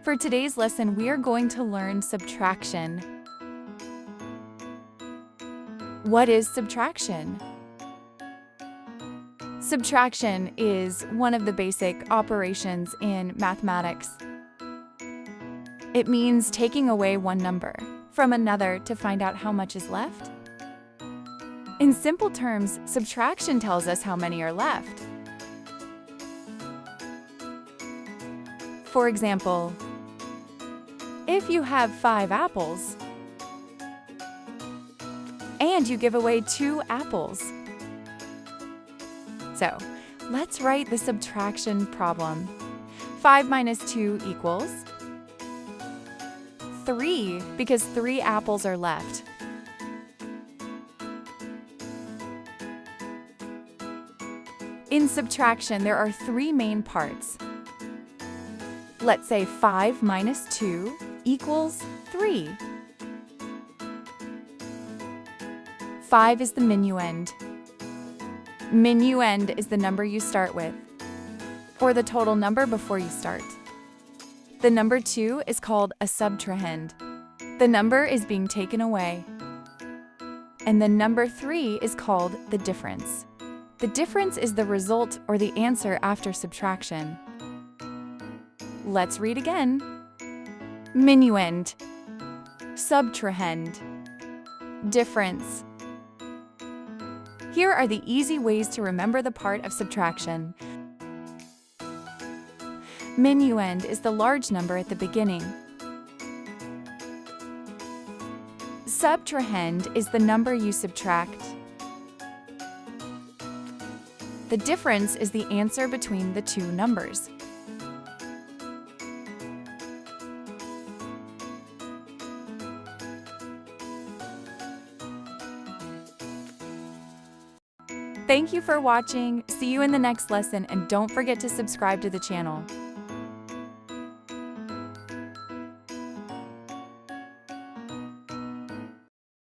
For today's lesson, we are going to learn subtraction. What is subtraction? Subtraction is one of the basic operations in mathematics. It means taking away one number from another to find out how much is left. In simple terms, subtraction tells us how many are left. For example, if you have 5 apples and you give away 2 apples. So, let's write the subtraction problem. 5 minus 2 equals 3, because 3 apples are left. In subtraction, there are 3 main parts. Let's say 5 minus 2 equals 3. 5 is the minuend. Minuend is the number you start with, or the total number before you start. The number 2 is called a subtrahend. The number is being taken away. And the number 3 is called the difference. The difference is the result or the answer after subtraction. Let's read again. Minuend, subtrahend, difference. Here are the easy ways to remember the part of subtraction. Minuend is the large number at the beginning. Subtrahend is the number you subtract. The difference is the answer between the two numbers. Thank you for watching. See you in the next lesson, and don't forget to subscribe to the channel.